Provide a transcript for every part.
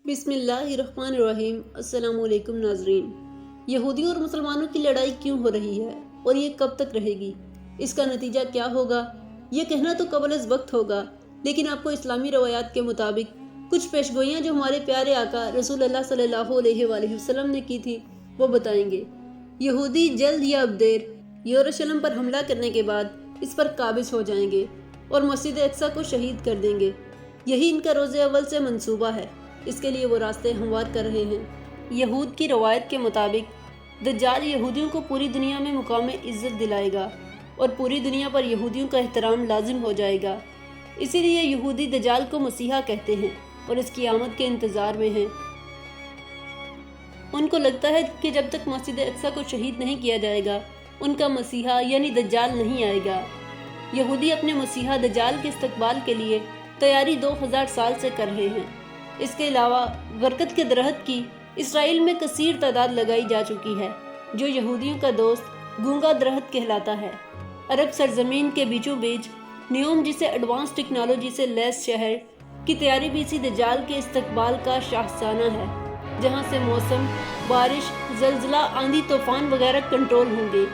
बिस्मिल्लाहिर्रहमानिर्रहीम। अस्सलाम वालेकुम नाजरीन। यहूदियों और मुसलमानों की लड़ाई क्यों हो रही है और ये कब तक रहेगी? इसका नतीजा क्या होगा? ये कहना तो कबल अज़ वक्त होगा, लेकिन आपको इस्लामी रवायात के मुताबिक कुछ पेशगोइयाँ जो हमारे प्यारे आका रसूल अल्लाह सल्लल्लाहु अलैहि वसल्लम ने की थी वो बताएंगे। यहूदी जल्द या अब देर यरूशलेम पर हमला करने के बाद इस पर काबिज हो जाएंगे और मस्जिद अक्सा को शहीद कर देंगे। यही इनका रोज़े अव्वल से मंसूबा है। इसके लिए वो रास्ते हमवार कर रहे हैं। यहूद की रवायत के मुताबिक दज्जाल यहूदियों को पूरी दुनिया में मुकाम इज़्ज़त दिलाएगा और पूरी दुनिया पर यहूदियों का एहतराम लाजिम हो जाएगा। इसीलिए यहूदी दज्जाल को मसीहा कहते हैं और इसकी आमद के इंतज़ार में हैं। उनको लगता है कि जब तक मस्जिद अक्सा को शहीद नहीं किया जाएगा उनका मसीहा यानी दज्जाल नहीं आएगा। यहूदी अपने मसीहा दज्जाल के इस्तकबाल के लिए तैयारी 2000 साल से कर रहे हैं। इसके अलावा बरकत के दरख्त की इसराइल में कसीर तादाद लगाई जा चुकी है, जो यहूदियों का दोस्त गूंगा दरख्त कहलाता है। अरब सरजमीन के बीचों बीच न्योम, जिसे एडवांस टेक्नोलॉजी से लैस शहर की तैयारी भी इसी दज्जाल के इस्तकबाल का शाहसाना है, जहां से मौसम, बारिश, जलजला, आंधी, तूफान वगैरह कंट्रोल होंगे।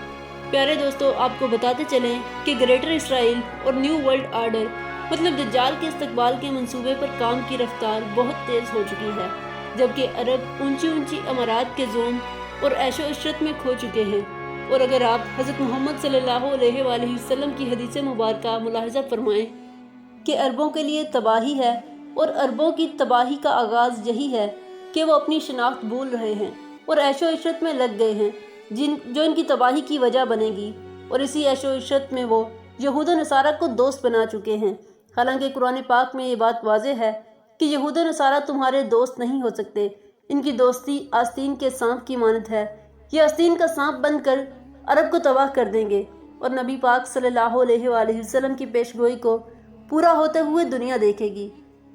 प्यारे दोस्तों, आपको बताते चलें कि ग्रेटर इसराइल और न्यू वर्ल्ड आर्डर मतलब दज्जाल के इस्तकबाल के मंसूबे पर काम की रफ्तार बहुत तेज़ हो चुकी है, जबकि अरब ऊंची ऊंची अमारात के जोम और ऐशो इशरत में खो चुके हैं। और अगर आप हज़रत मोहम्मद सल्लल्लाहु अलैहि वसल्लम की हदीस मुबारक मुलाहजा फरमाएं कि अरबों के लिए तबाही है और अरबों की तबाही का आगाज़ यही है कि वो अपनी शनाख्त भूल रहे हैं और ऐशो इशरत में लग गए हैं जो इनकी तबाही की वजह बनेगी। और इसी ऐशो इशरत में वो यहूद नसारा को दोस्त बना चुके हैं। हालांकि कुरान पाक में ये बात वाज़ेह है कि यहूद नसारा तुम्हारे दोस्त नहीं हो सकते। इनकी दोस्ती आस्तीन के सांप की मानत है। ये आस्तीन का सांप बनकर अरब को तबाह कर देंगे और नबी पाक सल्लल्लाहु अलैहि वसल्लम की पेशगोई को पूरा होते हुए दुनिया देखेगी।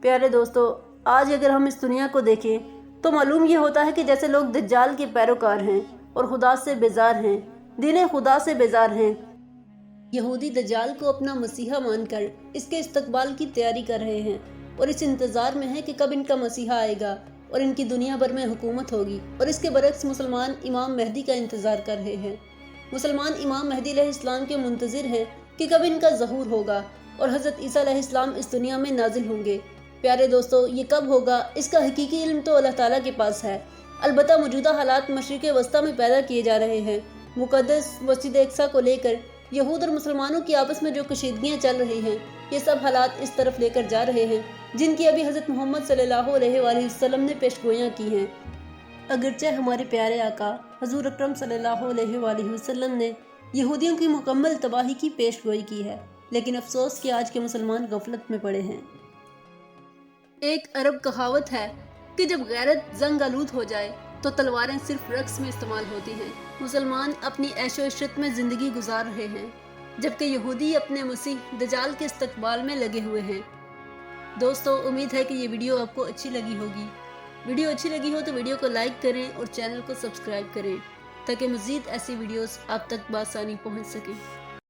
प्यारे दोस्तों, आज अगर हम इस दुनिया को देखें तो मालूम ये होता है कि जैसे लोग दज्जाल के पैरोकार हैं और खुदा से बेजार हैं, दीन खुदा से बेजार हैं। यहूदी दज्जाल को अपना मसीहा मानकर इसके इस्तकबाल की तैयारी कर रहे हैं और इस इंतज़ार में है कि कब इनका मसीहा आएगा और इनकी दुनिया भर में हुकूमत होगी। और इसके बरक्स मुसलमान इमाम महदी का इंतज़ार कर रहे हैं। मुसलमान इमाम महदी अलैहिस्सलाम के मुंतज़िर हैं कि कब इनका ज़हूर होगा और हज़रत ईसा अलैहिस्सलाम इस दुनिया में नाजिल होंगे। प्यारे दोस्तों, ये कब होगा इसका हकीकी इल्म तो अल्लाह ताला के पास है। अलबत्ता मौजूदा हालात मशरिक़ वस्ता में पैदा किए जा रहे हैं। मुक़द्दस मस्जिद अक्सा को लेकर यहूद और मुसलमानों की आपस में जो कशीदगियाँ चल रही हैं, ये सब हालात इस तरफ लेकर जा रहे हैं जिनकी अभी हज़रत मोहम्मद सल्लल्लाहु अलैहि वसल्लम ने पेशगोइयाँ की हैं। अगरचे हमारे प्यारे आका हज़ूर अकरम सल्लल्लाहु अलैहि वसल्लम ने यहूदियों की मुकम्मल तबाही की पेशगोई की है, लेकिन अफसोस कि आज के मुसलमान गफलत में पड़े हैं। एक अरब कहावत है कि जब गैरत जंग आलूद हो जाए तो तलवारें सिर्फ रक्स में इस्तेमाल होती हैं। मुसलमान अपनी ऐशो इशरत में ज़िंदगी गुजार रहे हैं, जबकि यहूदी अपने मसीह दज्जाल के इस्तकबाल में लगे हुए हैं। दोस्तों, उम्मीद है कि ये वीडियो आपको अच्छी लगी होगी। वीडियो अच्छी लगी हो तो वीडियो को लाइक करें और चैनल को सब्सक्राइब करें ताकि मज़ीद ऐसी वीडियोस आप तक बआसानी पहुंच सकें।